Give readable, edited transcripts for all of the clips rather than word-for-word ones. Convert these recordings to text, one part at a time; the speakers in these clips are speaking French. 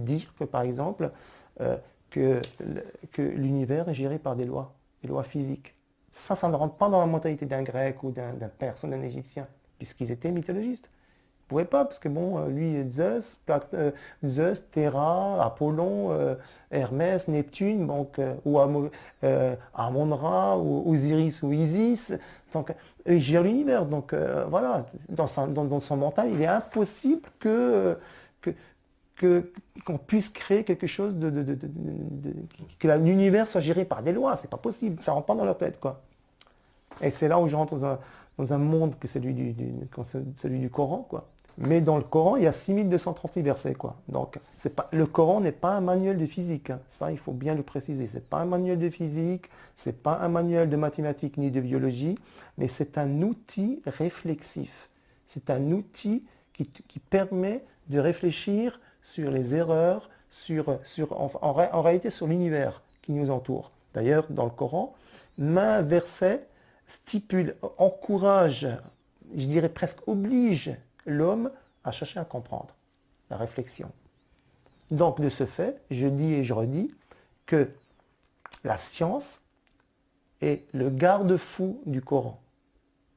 dire que, par exemple, euh, que, que l'univers est géré par des lois physiques. Ça ne rentre pas dans la mentalité d'un grec ou d'un perse ou d'un égyptien, puisqu'ils étaient mythologistes. Ils ne pouvaient pas, parce que bon, lui, Zeus, Terra, Apollon, Hermès, Neptune, donc, ou Amon-Ra, ou Osiris ou Isis, donc, eux, ils gèrent l'univers. Donc voilà, dans son mental, il est impossible que, qu'on puisse créer quelque chose que l'univers soit géré par des lois. C'est pas possible, ça rentre pas dans leur tête, quoi. Et c'est là où je rentre dans un monde que celui du Coran, quoi. Mais dans le Coran, il y a 6236 versets, quoi. Donc, le Coran n'est pas un manuel de physique, hein. Ça, il faut bien le préciser. C'est pas un manuel de physique, c'est pas un manuel de mathématiques ni de biologie, mais c'est un outil réflexif. C'est un outil qui permet de réfléchir sur les erreurs, en réalité sur l'univers qui nous entoure. D'ailleurs, dans le Coran, maint verset stipule, encourage, je dirais presque oblige l'homme à chercher à comprendre, la réflexion. Donc de ce fait, je dis et je redis que la science est le garde-fou du Coran.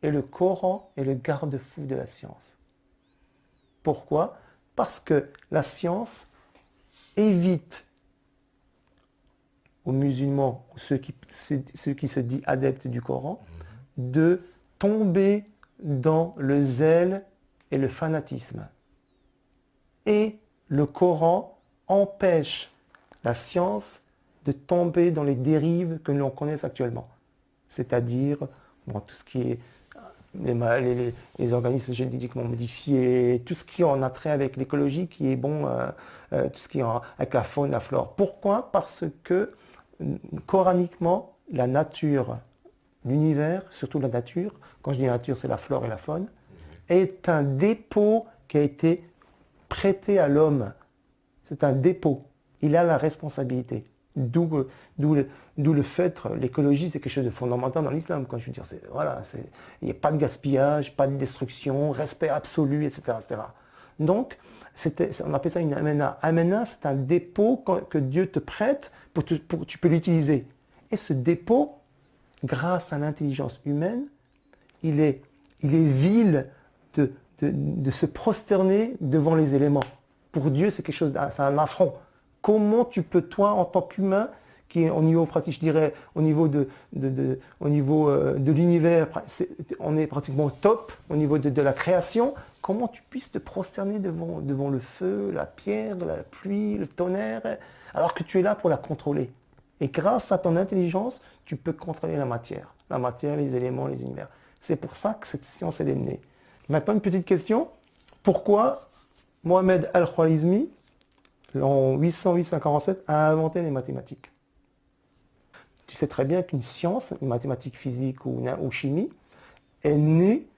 Et le Coran est le garde-fou de la science. Pourquoi? Parce que la science évite aux musulmans, ceux qui se disent adeptes du Coran, de tomber dans le zèle et le fanatisme. Et le Coran empêche la science de tomber dans les dérives que l'on connaît actuellement. C'est-à-dire tout ce qui est les organismes génétiquement modifiés, tout ce qui en a trait avec l'écologie, qui est tout ce qui est avec la faune, la flore. Pourquoi? Parce que coraniquement, la nature, l'univers, surtout la nature, quand je dis nature, c'est la flore et la faune, est un dépôt qui a été prêté à l'homme. C'est un dépôt. Il a la responsabilité. D'où le fait, l'écologie, c'est quelque chose de fondamental dans l'islam. Quand je veux dire, il n'y a pas de gaspillage, pas de destruction, respect absolu, etc. etc. Donc, on appelle ça une amena. Amena, c'est un dépôt que Dieu te prête pour tu peux l'utiliser. Et ce dépôt, grâce à l'intelligence humaine, il est vil de se prosterner devant les éléments. Pour Dieu, c'est quelque chose, c'est un affront. Comment tu peux, toi, en tant qu'humain, qui est au niveau pratique, je dirais, au niveau de l'univers, on est pratiquement au top, au niveau de la création, comment tu puisses te prosterner devant le feu, la pierre, la pluie, le tonnerre, alors que tu es là pour la contrôler. Et grâce à ton intelligence, tu peux contrôler la matière, les éléments, les univers. C'est pour ça que cette science, elle est née. Maintenant, une petite question. Pourquoi Mohamed Al-Khwarizmi, en 800-847, a inventé les mathématiques? Tu sais très bien qu'une science, une mathématique physique ou chimie, est née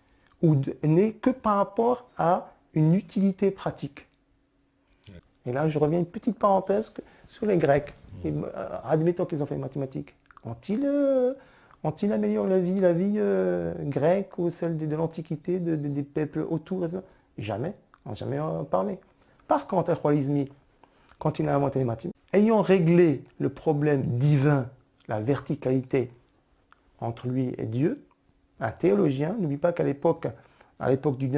que par rapport à une utilité pratique. Et là, je reviens à une petite parenthèse sur les Grecs. Admettons qu'ils ont fait les mathématiques. Ont-ils amélioré la vie grecque ou celle de l'Antiquité, des peuples autour? Jamais. On n'a jamais parlé. Par contre, Al-Khwarizmi, quand il a inventé les mathématiques, ayant réglé le problème divin, la verticalité entre lui et Dieu, un théologien, n'oublie pas qu'à l'époque du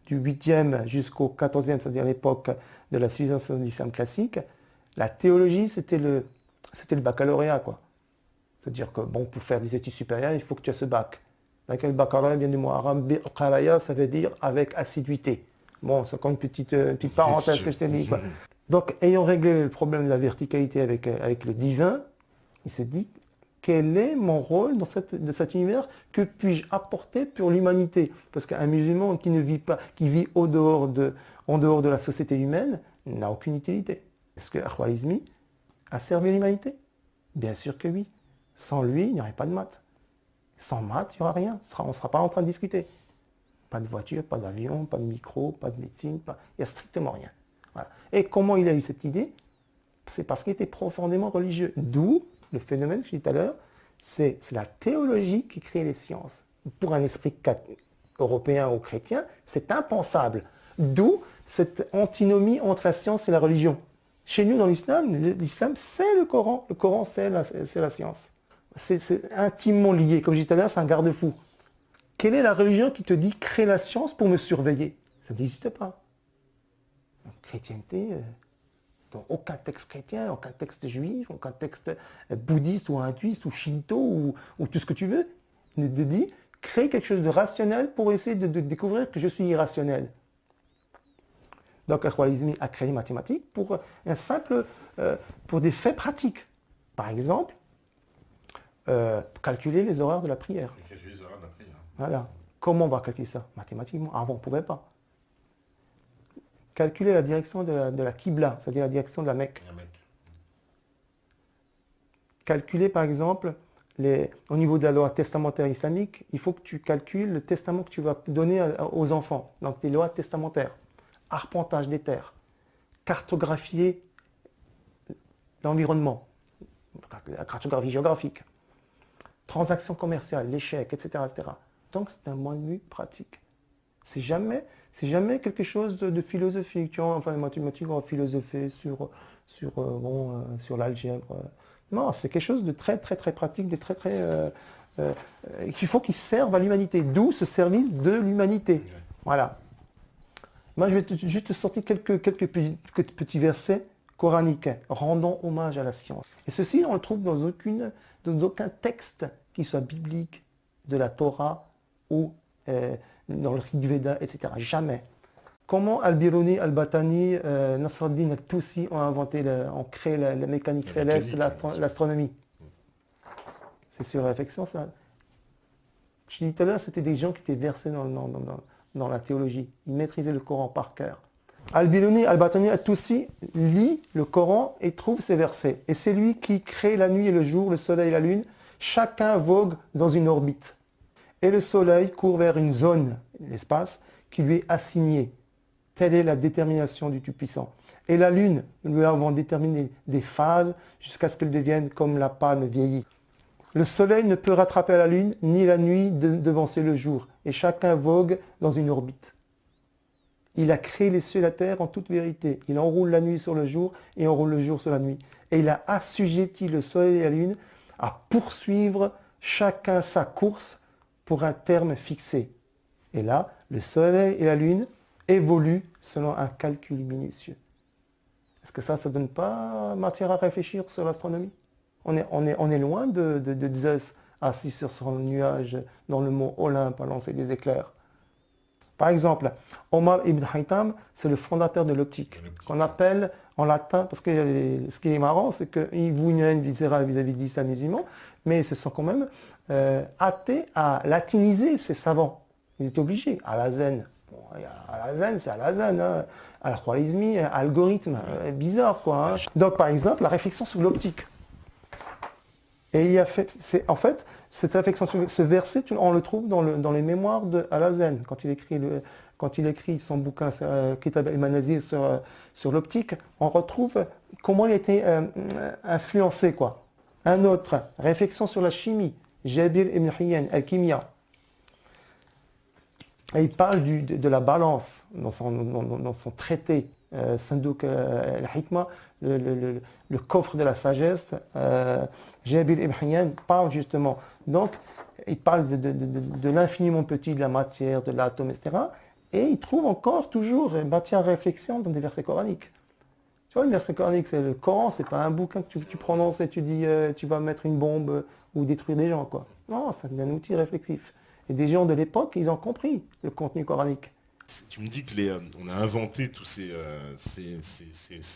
8e jusqu'au 14e, c'est-à-dire l'époque de la civilisation de l'islam classique, la théologie, c'était le baccalauréat, quoi. C'est-à-dire que, bon, pour faire des études supérieures, il faut que tu aies ce bac. Donc, le baccalauréat vient du mot arabe, biqaraya, ça veut dire avec assiduité. Bon, c'est comme une petite parenthèse que je t'ai dit, quoi. Donc, ayant réglé le problème de la verticalité avec le divin, il se dit, quel est mon rôle dans cet univers? Que puis-je apporter pour l'humanité? Parce qu'un musulman qui ne vit pas, qui vit en dehors de la société humaine, n'a aucune utilité. Est-ce que Al-Khwarizmi a servi l'humanité? Bien sûr que oui. Sans lui, il n'y aurait pas de maths. Sans maths, il n'y aura rien. On ne sera pas en train de discuter. Pas de voiture, pas d'avion, pas de micro, pas de médecine, il n'y a strictement rien. Voilà. Et comment il a eu cette idée? C'est parce qu'il était profondément religieux. D'où le phénomène que je disais tout à l'heure, c'est la théologie qui crée les sciences. Pour un esprit européen ou chrétien, c'est impensable. D'où cette antinomie entre la science et la religion. Chez nous, dans l'islam, c'est le Coran. Le Coran, c'est la science. C'est intimement lié. Comme je disais tout à l'heure, c'est un garde-fou. Quelle est la religion qui te dit crée la science pour me surveiller? Ça n'existe pas. La chrétienté, dans aucun texte chrétien, aucun texte juif, aucun texte bouddhiste ou hindouiste ou shinto ou tout ce que tu veux, ne te dit crée quelque chose de rationnel pour essayer de découvrir que je suis irrationnel. Donc, Al-Khwarizmi a créé les mathématiques pour pour des faits pratiques. Par exemple, calculer les horaires de la prière. Calculer les horaires de la prière. Voilà. Comment on va calculer ça? Mathématiquement. Avant, on ne pouvait pas. Calculer la direction de la Qibla, c'est-à-dire la direction de la Mecque. Calculer, par exemple, au niveau de la loi testamentaire islamique, il faut que tu calcules le testament que tu vas donner aux enfants. Donc, les lois testamentaires. Arpentage des terres. Cartographier l'environnement. La cartographie géographique. Transactions commerciales, l'échec, etc., etc. Donc, c'est un point de vue pratique. C'est jamais quelque chose de philosophique. Tu vois, enfin, les mathématiques vont philosopher sur l'algèbre. Non, c'est quelque chose de très, très, très pratique, de très, très... qu'il faut qu'il serve à l'humanité. D'où ce service de l'humanité. Voilà. Moi, je vais juste te sortir quelques petits versets coraniques, rendant hommage à la science. Et ceci, on le trouve dans aucun texte qui soit biblique, de la Torah ou dans le Rig Veda, etc. Jamais. Comment Al-Biruni, Al-Batani, Nasruddin Al-Tusi ont créé la mécanique céleste, l'astronomie? C'est sur réflexion, ça. Je dis tout à l'heure, c'était des gens qui étaient versés dans la théologie. Ils maîtrisaient le Coran par cœur. Al-Biruni, Al-Batani, Al-Tusi lit le Coran et trouve ces versets. Et c'est lui qui crée la nuit et le jour, le soleil et la lune. Chacun vogue dans une orbite. Et le soleil court vers une zone, l'espace, qui lui est assignée. Telle est la détermination du Tout-Puissant. Et la lune, nous avons déterminé des phases jusqu'à ce qu'elle devienne comme la palme vieillie. Le soleil ne peut rattraper la lune, ni la nuit devancer le jour. Et chacun vogue dans une orbite. Il a créé les cieux et la terre en toute vérité. Il enroule la nuit sur le jour et enroule le jour sur la nuit. Et il a assujetti le soleil et la lune à poursuivre chacun sa course pour un terme fixé. Et là, le soleil et la lune évoluent selon un calcul minutieux. Est-ce que ça ne donne pas matière à réfléchir sur l'astronomie? On est loin de Zeus assis sur son nuage dans le mont Olympe à lancer des éclairs. Par exemple, Omar ibn Haytham, c'est le fondateur de l'optique, qu'on appelle en latin, parce que ce qui est marrant, c'est qu'ils vouent une haine viscérale vis-à-vis de l'islam musulman, mais ils se sont quand même hâtés à latiniser ces savants. Ils étaient obligés, à la zen. Bon, à la zen, c'est à la zen. Hein. Al-Khwarizmi, algorithme, bizarre quoi. Hein. Donc par exemple, la réflexion sur l'optique. Et en fait, cette réflexion, ce verset, on le trouve dans les mémoires de Al-Hazen, quand il écrit son bouquin Kitab al-Manazil sur l'optique, on retrouve comment il a été influencé, quoi. Un autre, réflexion sur la chimie, Jabir ibn Hayyan, Al-Kimia. Et il parle de la balance dans son traité Sandouk al-Hikma, le coffre de la sagesse. Jabir ibn Hayyan parle justement. Donc, il parle de l'infiniment petit de la matière, de l'atome, etc. Et il trouve encore toujours matière à réflexion dans des versets coraniques. Tu vois, le verset coranique, c'est le Coran, c'est pas un bouquin que tu prononces et tu dis tu vas mettre une bombe ou détruire des gens, quoi. Non, c'est un outil réflexif. Et des gens de l'époque, ils ont compris le contenu coranique. Tu me dis qu'on a inventé tous ces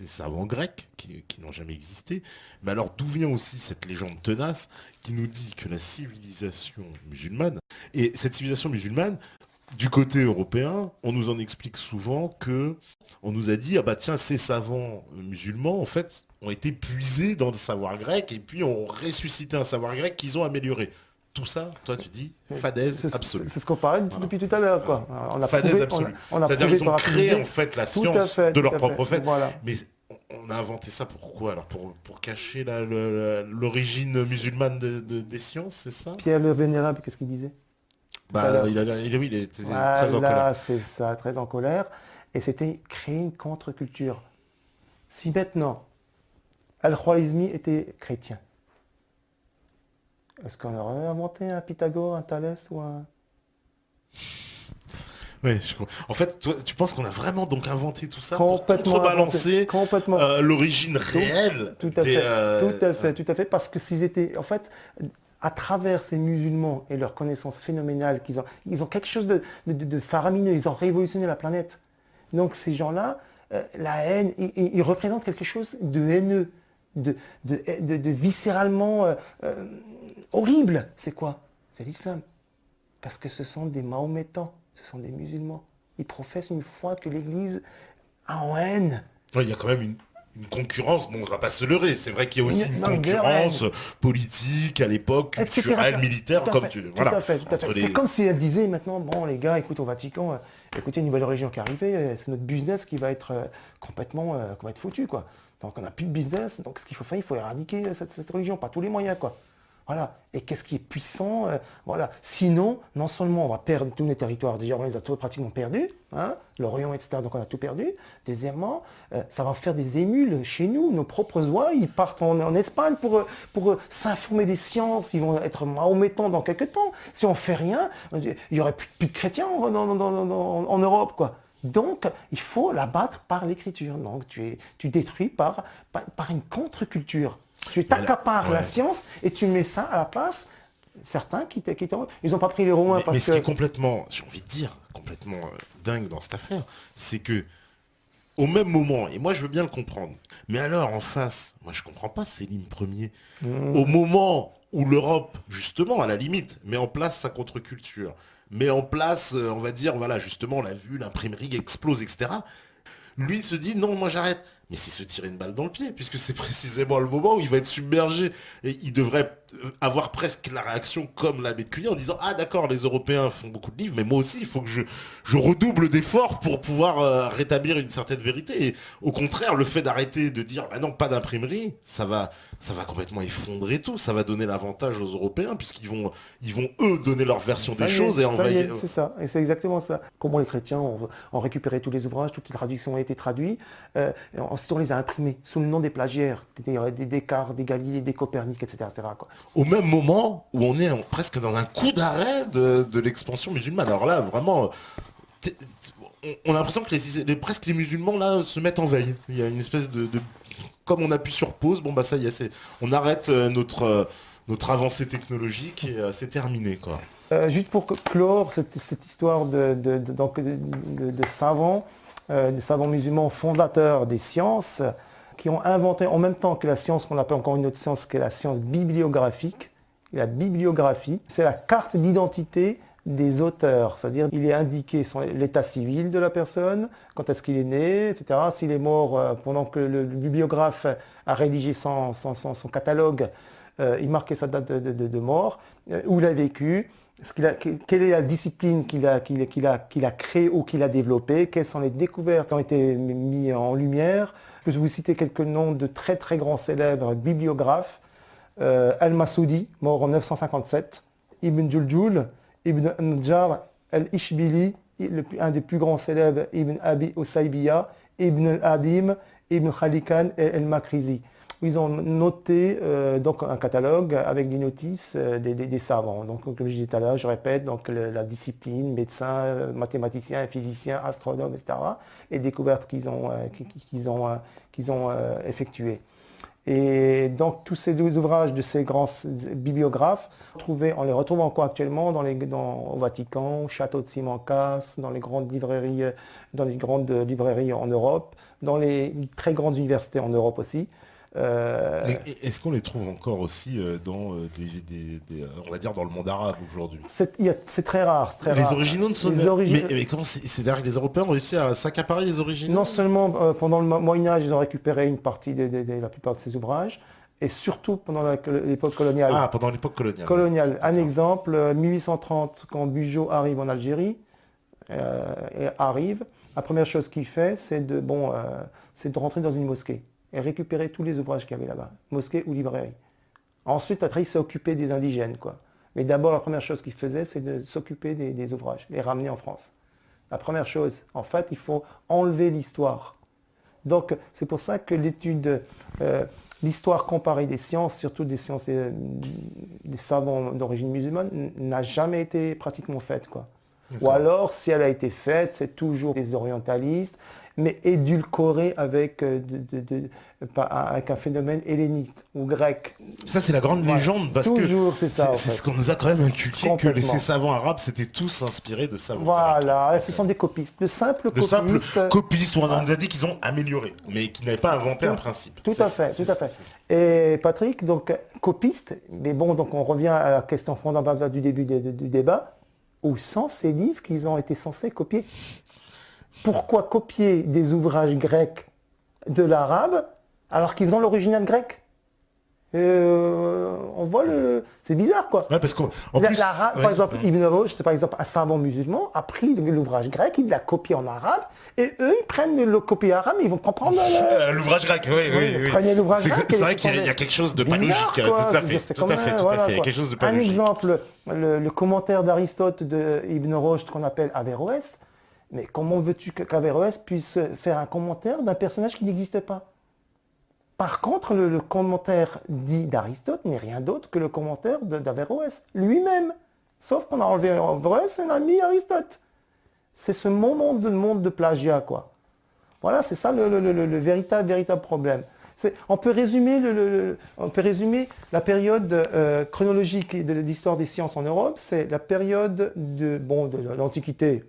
savants grecs qui n'ont jamais existé. Mais alors d'où vient aussi cette légende tenace qui nous dit que la civilisation musulmane, et cette civilisation musulmane, du côté européen, on nous en explique souvent que on nous a dit, ah bah tiens, ces savants musulmans, en fait, ont été puisés dans le savoir grec et puis ont ressuscité un savoir grec qu'ils ont amélioré. Tout ça, toi tu dis, fadaise absolue. C'est ce qu'on parlait depuis tout à l'heure, quoi. On a fadaise absolue. C'est-à-dire qu'ils ont créé en fait la science de leur propre fait. Voilà. Mais on a inventé ça pourquoi? Alors pour cacher l'origine musulmane des sciences, c'est ça? Pierre le Vénérable, qu'est-ce qu'il disait? Il était très en colère. C'est ça, très en colère. Et c'était créer une contre-culture. Si maintenant, Al-Khwarizmi était chrétien, est-ce qu'on aurait inventé un Pythagore, un Thalès ou un... Ouais, en fait, toi, tu penses qu'on a vraiment donc inventé tout ça pour Complètement inventé. contrebalancer Complètement. l'origine Tout, réelle tout à des... fait. Tout à fait. Tout à fait. Parce que s'ils étaient... En fait, à travers ces musulmans et leur connaissance phénoménale, ils ont quelque chose de faramineux. Ils ont révolutionné la planète. Donc ces gens-là, la haine, ils représentent quelque chose de haineux, de viscéralement horrible. C'est quoi? C'est l'islam. Parce que ce sont des Mahométans, ce sont des musulmans. Ils professent une foi que l'Église a en haine. Ouais, il y a quand même une concurrence, bon, on va pas se leurrer, c'est vrai qu'il y a aussi une Non, concurrence politique à l'époque, Etc. culturelle, militaire, comme tu... Tout Voilà. à fait, tout à fait. Entre C'est les- comme si elle disait maintenant, bon les gars, écoute au Vatican, écoutez, une nouvelle religion qui est arrivée, c'est notre business qui va être complètement qu'on va être foutu, quoi. Donc on n'a plus de business, donc ce qu'il faut faire, il faut éradiquer cette religion, par tous les moyens, quoi. Voilà. Et qu'est-ce qui est puissant, voilà. Sinon, non seulement on va perdre tous les territoires, déjà on les a tous pratiquement perdus, hein, l'Orient, etc., donc on a tout perdu. Deuxièmement, ça va faire des émules chez nous, nos propres oies, ils partent en Espagne pour s'informer des sciences, ils vont être mahométans dans quelques temps. Si on fait rien, il n'y aurait plus de chrétiens en Europe, quoi. Donc, il faut l'abattre par l'écriture. Donc, tu détruis par une contre-culture. Tu t'accapares la Ouais. science et tu mets ça à la place. Certains ils n'ont pas pris les Romains Mais parce ce qui est que... complètement, j'ai envie de dire, complètement dingue dans cette affaire, c'est que au même moment, et moi je veux bien le comprendre, mais alors en face, moi je comprends pas Céline Ier, au moment où l'Europe, justement, à la limite, met en place sa contre-culture, met en place, on va dire, voilà, justement, on l'a vu, l'imprimerie explose, etc. Lui se dit non, moi j'arrête. Mais c'est se tirer une balle dans le pied, puisque c'est précisément le moment où il va être submergé. Et il devrait avoir presque la réaction comme l'abbé de Cluny en disant ah d'accord, les Européens font beaucoup de livres, mais moi aussi il faut que je redouble d'efforts pour pouvoir rétablir une certaine vérité. Et au contraire, le fait d'arrêter de dire bah non, pas d'imprimerie, ça va complètement effondrer tout. Ça va donner l'avantage aux Européens, ils vont eux donner leur version Ça des y est, choses et ça y est, envahir. c'est ça, et c'est exactement ça. Comment les chrétiens ont récupéré tous les ouvrages, toutes les traductions ont été traduites, et ensuite on les a imprimés sous le nom des plagiaires, des Descartes, des Galilée, des Copernic, etc. quoi. Au même moment où on est presque dans un coup d'arrêt de l'expansion musulmane. Alors là, vraiment, t'es- on a l'impression que presque les musulmans là se mettent en veille. Il y a une espèce comme on appuie sur pause, bon bah ça y est, on arrête notre avancée technologique et c'est terminé quoi. Juste pour clore cette histoire de savants musulmans fondateurs des sciences, qui ont inventé en même temps que la science qu'on appelle encore une autre science, qui est la science bibliographique. La bibliographie, c'est la carte d'identité des auteurs, c'est-à-dire il est indiqué l'état civil de la personne, quand est-ce qu'il est né, etc. S'il est mort pendant que le bibliographe a rédigé son catalogue, il marquait sa date de mort, où il a vécu, quelle est la discipline qu'il a créée ou qu'il a développée, quelles sont les découvertes qui ont été mises en lumière. Je peux vous citer quelques noms de très très grands célèbres bibliographes. Al-Masoudi, mort en 957, Ibn Juljul, Ibn Najjar, Al-Ishbili, un des plus grands célèbres, Ibn Abi Usaybiya, Ibn al-Adim, Ibn Khalikan et Al-Makrizi. Ils ont noté donc un catalogue avec des notices des savants. Donc, comme je disais tout à l'heure, je répète, donc, la discipline, médecin, mathématicien, physicien, astronome, etc. Les découvertes qu'ils ont effectuées. Et donc tous ces deux ouvrages de ces grands bibliographes, on les retrouve encore actuellement au Vatican, au château de Simancas, dans les grandes librairies en Europe, dans les très grandes universités en Europe aussi. Est-ce qu'on les trouve encore aussi dans on va dire dans le monde arabe aujourd'hui? C'est très rare, c'est très Les rare. originaux ne sont mais comment c'est-à-dire que les Européens ont réussi à s'accaparer les originaux? Non seulement pendant le Moyen-Âge, ils ont récupéré une partie la plupart de ces ouvrages, et surtout pendant l'époque coloniale. Ah, pendant l'époque coloniale. Un exemple, 1830, quand Bugeaud arrive en Algérie, la première chose qu'il fait, c'est de rentrer dans une mosquée et récupérer tous les ouvrages qu'il y avait là-bas, mosquée ou librairie. Ensuite, après, il s'est occupé des indigènes, quoi. Mais d'abord, la première chose qu'il faisait, c'est de s'occuper des ouvrages, les ramener en France. La première chose, en fait, il faut enlever l'histoire. Donc, c'est pour ça que l'histoire comparée des sciences, surtout des sciences des savants d'origine musulmane, n'a jamais été pratiquement faite, quoi. Ou alors, si elle a été faite, c'est toujours des orientalistes, mais édulcorée avec un phénomène helléniste ou grec. Ça, c'est la grande légende, parce toujours, c'est ça, en c'est fait. ce qu'on nous a quand même inculqué, que Complètement. ces savants arabes s'étaient tous inspirés de savants Voilà, grecs. ce sont des copistes, de simples De simples copistes. copistes, où on nous a dit qu'ils ont amélioré, mais qui n'avaient pas inventé un principe. Tout à fait, tout à fait. Et Patrick, donc copiste, mais bon, donc on revient à la question fondamentale du début du débat. Où sont ces livres qu'ils ont été censés copier? Pourquoi copier des ouvrages grecs de l'arabe alors qu'ils ont l'original grec? On voit c'est bizarre, quoi. Ouais, parce qu'en plus... Par exemple, Ibn Rushd, par exemple, un savant musulman, a pris l'ouvrage grec, il l'a copié en arabe, et eux, ils prennent le copier arabe, et ils vont comprendre l'ouvrage grec, oui. Prenez l'ouvrage grec. C'est vrai qu'il y a quelque chose de pas logique. Tout à fait. Il y a quelque chose de pas logique. Un exemple, le commentaire d'Aristote de Ibn Rushd qu'on appelle Averroès. Mais comment veux-tu qu'Averroès puisse faire un commentaire d'un personnage qui n'existe pas? Par contre, le commentaire dit d'Aristote n'est rien d'autre que le commentaire d'Averroès lui-même. Sauf qu'on a enlevé Averroès et on a mis Aristote. C'est ce monde de plagiat, quoi. Voilà, c'est ça le véritable problème. On peut résumer la période chronologique de l'histoire des sciences en Europe. C'est la période de l'Antiquité.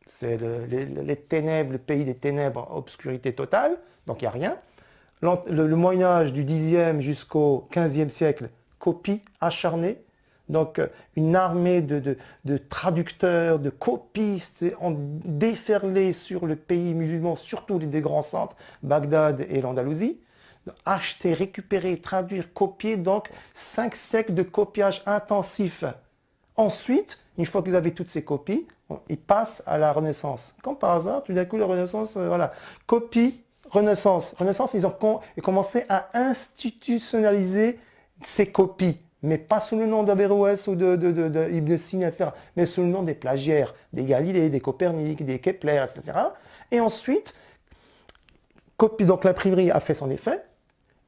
C'est les ténèbres, le pays des ténèbres, obscurité totale, donc il n'y a rien. Le Moyen-Âge du 10e jusqu'au 15e siècle, copie acharnée. Donc une armée de traducteurs, de copistes ont déferlé sur le pays musulman, surtout les deux grands centres, Bagdad et l'Andalousie. Acheter, récupérer, traduire, copier, donc 5 siècles de copiage intensif. Ensuite, une fois qu'ils avaient toutes ces copies, ils passent à la Renaissance. Comme par hasard, tout d'un coup, la Renaissance, voilà. Copie, Renaissance. Renaissance, ils ont commencé à institutionnaliser ces copies, mais pas sous le nom d'Averroès ou de Ibn Sina, etc., mais sous le nom des plagiaires, des Galilée, des Copernic, des Kepler, etc. Et ensuite, copie, donc l'imprimerie a fait son effet,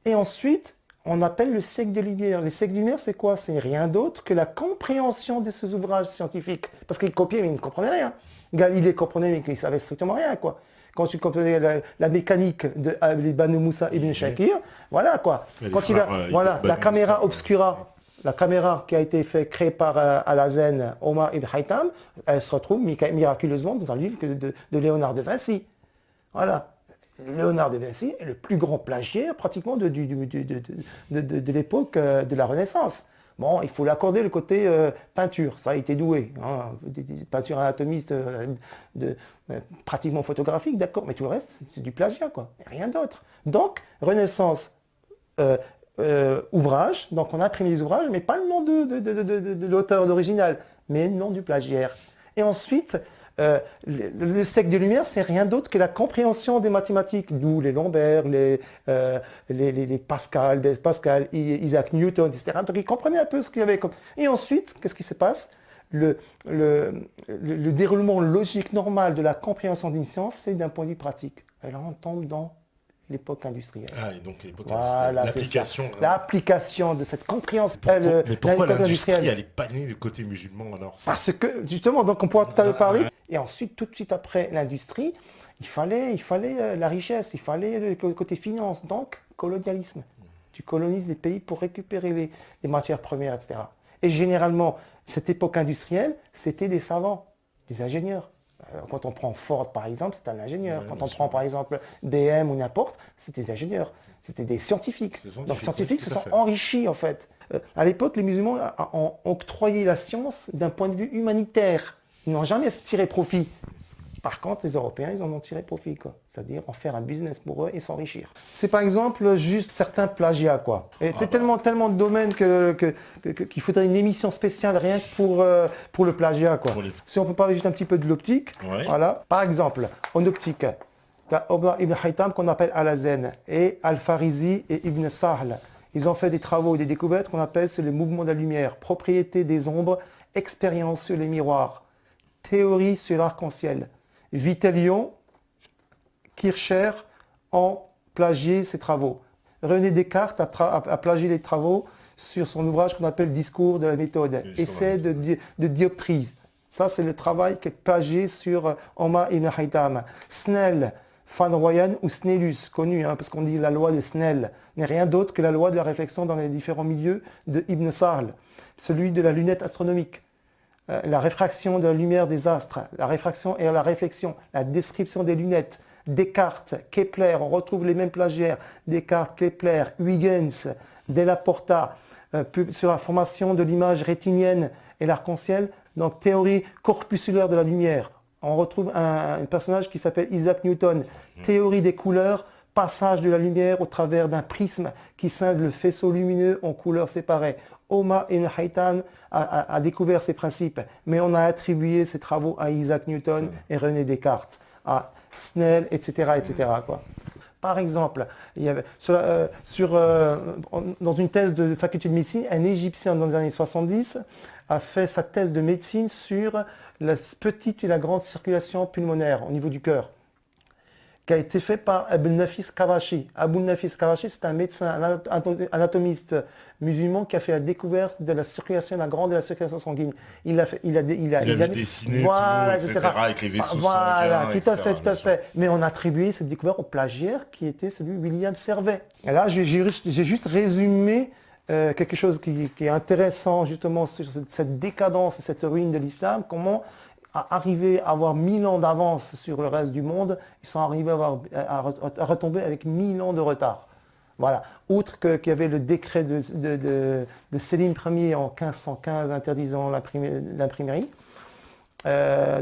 et ensuite, on appelle le siècle des Lumières. Le siècle des Lumières, c'est quoi? C'est rien d'autre que la compréhension de ces ouvrages scientifiques. Parce qu'ils copiaient, mais ils ne comprenaient rien. Galilée comprenait, mais il ne savait strictement rien, quoi. Quand tu comprenais la mécanique de Banu Moussa ibn Shakir, voilà, quoi. La caméra obscura, la caméra qui a été créée par Al-Hazen, Omar ibn Haytham, elle se retrouve miraculeusement dans un livre de Léonard de Vinci. Voilà. Léonard de Vinci est le plus grand plagiaire pratiquement de l'époque de la Renaissance. Bon, il faut l'accorder le côté peinture, ça a été doué. Hein, des peintures anatomistes pratiquement photographiques, d'accord, mais tout le reste, c'est du plagiat, quoi. Rien d'autre. Donc, Renaissance, ouvrage, donc on a imprimé des ouvrages, mais pas le nom de l'auteur d'original, mais le nom du plagiaire. Et ensuite, le siècle des Lumières, c'est rien d'autre que la compréhension des mathématiques, d'où les Lambert, les Pascal, Blaise Pascal, Isaac Newton, etc. Donc ils comprenaient un peu ce qu'il y avait comme... Et ensuite, qu'est-ce qui se passe? Le déroulement logique normal de la compréhension d'une science, c'est d'un point de vue pratique. Et là, on tombe dans l'époque industrielle. Ah, et donc l'époque industrielle, l'application. L'application de cette compréhension. Mais pourquoi l'industrie, elle est pas née du côté musulman, alors? Parce que, justement, donc on pourra tout à l'heure parler, et ensuite, tout de suite après l'industrie, il fallait la richesse, il fallait le côté finance, donc colonialisme. Tu colonises les pays pour récupérer les matières premières, etc. Et généralement, cette époque industrielle, c'était des savants, des ingénieurs. Quand on prend Ford, par exemple, c'est un ingénieur. Ouais, quand on prend, par exemple, BM ou n'importe, c'était des ingénieurs. C'était des scientifiques. Donc, les scientifiques se sont enrichis, en fait. À l'époque, les musulmans ont octroyé la science d'un point de vue humanitaire. Ils n'ont jamais tiré profit. Par contre, les Européens, ils en ont tiré profit, quoi. C'est-à-dire en faire un business pour eux et s'enrichir. C'est par exemple juste certains plagiats, quoi. Et c'est tellement de domaines qu'il faudrait une émission spéciale rien que pour le plagiat, quoi. Si on peut parler juste un petit peu de l'optique, voilà. Par exemple, en optique, tu as Omar ibn Haytham qu'on appelle Al-Hazen et Al-Farizi et Ibn Sahl. Ils ont fait des travaux et des découvertes qu'on appelle le mouvement de la lumière, propriété des ombres, expérience sur les miroirs, théorie sur l'arc-en-ciel. Vitélion, Kircher ont plagié ses travaux. René Descartes a plagié les travaux sur son ouvrage qu'on appelle Discours de la méthode, essai de dioptrise. Ça, c'est le travail qui est plagié sur Omar ibn Haytham. Snell, Van Royen ou Snellus, connu, parce qu'on dit la loi de Snell, n'est rien d'autre que la loi de la réflexion dans les différents milieux de Ibn Sarl, celui de la lunette astronomique. La réfraction de la lumière des astres, la réfraction et la réflexion, la description des lunettes, Descartes, Kepler, on retrouve les mêmes plagiaires, Descartes, Kepler, Huygens, Della Porta, sur la formation de l'image rétinienne et l'arc-en-ciel, donc théorie corpusculaire de la lumière. On retrouve un personnage qui s'appelle Isaac Newton, théorie des couleurs, passage de la lumière au travers d'un prisme qui scinde le faisceau lumineux en couleurs séparées. Omar ibn Haytham a découvert ces principes, mais on a attribué ces travaux à Isaac Newton et René Descartes, à Snell, etc. etc. quoi. Par exemple, il y avait dans une thèse de faculté de médecine, un Égyptien dans les années 70 a fait sa thèse de médecine sur la petite et la grande circulation pulmonaire au niveau du cœur, qui a été fait par Abou Nafis Karachi. Abou Nafis Karachi, c'est un médecin anatomiste musulman qui a fait la découverte de la circulation, la grande et la circulation sanguine. Il a dessiné voilà, tout, etc. avec les vaisseaux voilà, sanguins, tout à fait, tout à fait. Mais on a attribué cette découverte au plagiaire qui était celui de William Servet. Et là, j'ai juste résumé quelque chose qui est intéressant justement sur cette décadence et cette ruine de l'islam, comment arriver à avoir 1000 ans d'avance sur le reste du monde, ils sont arrivés à retomber avec 1000 ans de retard. Voilà. Outre qu'il y avait le décret de Sélim Ier en 1515 interdisant l'imprimerie.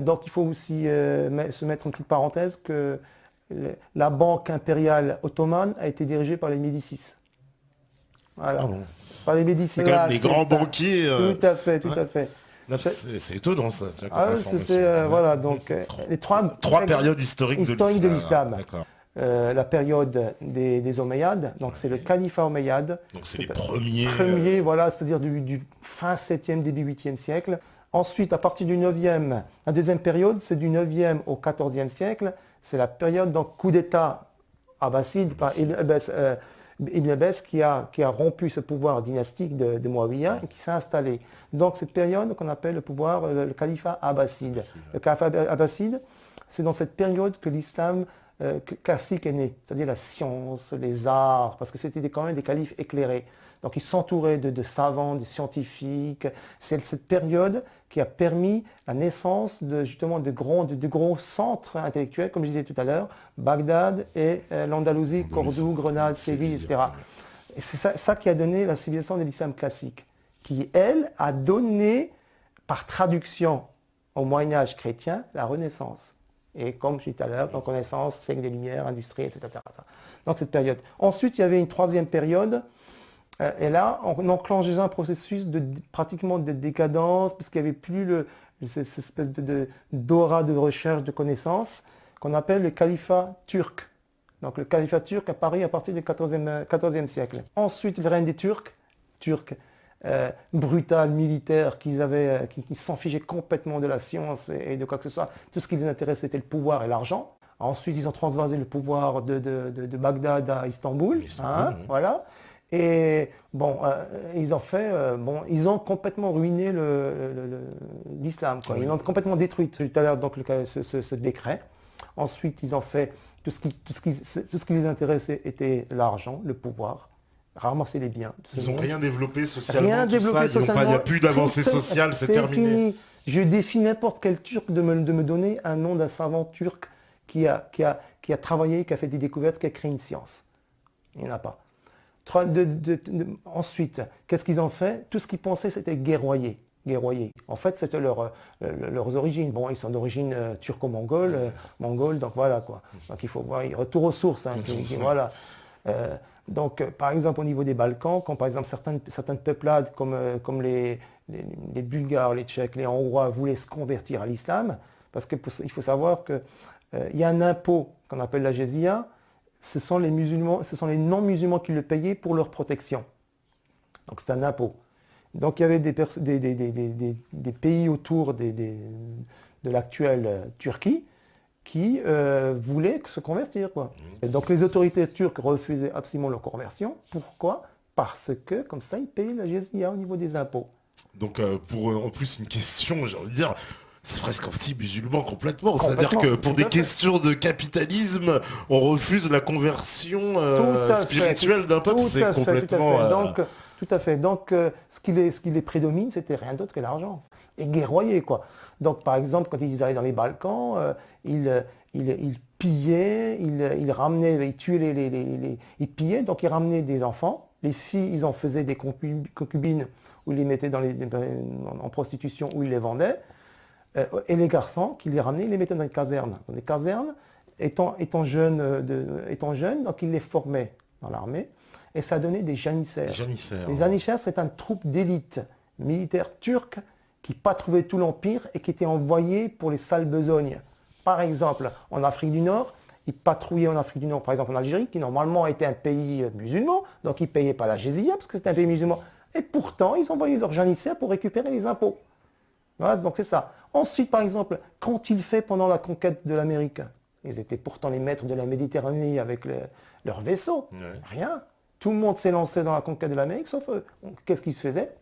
Donc il faut aussi se mettre une petite parenthèse que la banque impériale ottomane a été dirigée par les Médicis. Voilà. Par les Médicis. C'est quand même les grands banquiers. Tout à fait, tout à fait. C'est étonnant ça. Voilà, donc les trois périodes historiques de l'islam. D'accord. La période des Omeyyades, donc c'est le califat omeyyade. Donc c'est les premiers. Voilà, c'est-à-dire du fin 7e, début 8e siècle. Ensuite, à partir du 9e, la deuxième période, c'est du 9e au 14e siècle. C'est la période donc coup d'État abbasside par Ibn Abbas qui a rompu ce pouvoir dynastique de Muawiyah et qui s'est installé. Donc cette période qu'on appelle le pouvoir, le califat abbasside. Le califat abbasside, c'est dans cette période que l'islam classique est né, c'est-à-dire la science, les arts, parce que c'était quand même des califes éclairés. Donc ils s'entouraient de savants, de scientifiques. C'est cette période qui a permis la naissance justement de gros centres intellectuels, comme je disais tout à l'heure, Bagdad et l'Andalousie, Cordoue, Grenade, Séville, etc. Et c'est ça qui a donné la civilisation de l'islam classique, qui, elle, a donné, par traduction au Moyen-Âge chrétien, la Renaissance. Et comme je disais tout à l'heure, donc Renaissance, siècle des Lumières, industrie, etc. Donc cette période. Ensuite, il y avait une troisième période. Et là, on enclenche déjà un processus pratiquement de décadence, parce qu'il n'y avait plus cette espèce d'aura de recherche de connaissances, qu'on appelle le califat turc. Donc le califat turc apparaît à partir du XIVe siècle. Ensuite, le règne des Turcs brutal, militaire, qui s'en fichaient complètement de la science et de quoi que ce soit. Tout ce qui les intéressait, c'était le pouvoir et l'argent. Ensuite, ils ont transvasé le pouvoir de Bagdad à Istanbul. Voilà. Et bon, ils ont complètement ruiné l'islam. Ils ont complètement détruit tout à l'heure donc ce décret. Ensuite, ils ont fait tout ce qui les intéressait était l'argent, le pouvoir, ramasser les biens. Ils n'ont rien développé socialement. Il n'y a plus d'avancée sociale, c'est terminé. Fini. Je défie n'importe quel Turc de me donner un nom d'un savant turc qui a travaillé, qui a fait des découvertes, qui a créé une science. Il n'y en a pas. Ensuite, qu'est-ce qu'ils ont fait? Tout ce qu'ils pensaient, c'était guerroyer. En fait, c'était leurs origines. Bon, ils sont d'origine turco-mongole, donc voilà quoi. Donc il faut voir, retour aux sources. Voilà. Donc, par exemple, au niveau des Balkans, quand par exemple certaines peuplades comme les Bulgares, les Tchèques, les Hongrois voulaient se convertir à l'islam, parce qu'il faut savoir qu'il y a un impôt qu'on appelle la jizya. Ce sont les non-musulmans qui le payaient pour leur protection. Donc c'est un impôt. Donc il y avait des pays autour de l'actuelle Turquie qui voulaient se convertir, quoi. Et donc les autorités turques refusaient absolument leur conversion. Pourquoi? Parce que comme ça, ils payaient la jizya au niveau des impôts. Donc pour en plus une question, j'ai envie de dire, c'est presque anti-musulman complètement. C'est-à-dire que pour des questions de capitalisme, on refuse la conversion spirituelle d'un peuple. C'est complètement... Tout à fait. Donc ce qui les prédomine, c'était rien d'autre que l'argent. Et guerroyer, quoi. Donc par exemple, quand ils allaient dans les Balkans, ils pillaient, ils ramenaient, ils tuaient ils pillaient, donc ils ramenaient des enfants. Les filles, ils en faisaient des concubines où ils les mettaient en prostitution, où ils les vendaient. Et les garçons qui les ramenaient, ils les mettaient dans les casernes. Dans les casernes, étant jeunes, donc ils les formaient dans l'armée. Et ça donnait des janissaires. Les janissaires, c'est une troupe d'élite militaire turque qui patrouillait tout l'Empire et qui était envoyée pour les sales besognes. Par exemple, en Afrique du Nord, ils patrouillaient en Afrique du Nord, par exemple en Algérie, qui normalement était un pays musulman, donc ils ne payaient pas la jizya parce que c'était un pays musulman. Et pourtant, ils envoyaient leurs janissaires pour récupérer les impôts. Voilà, donc c'est ça. Ensuite, par exemple, qu'ont-ils fait pendant la conquête de l'Amérique? Ils étaient pourtant les maîtres de la Méditerranée avec leurs vaisseaux. Ouais. Rien. Tout le monde s'est lancé dans la conquête de l'Amérique, sauf eux. Qu'est-ce qui se faisait?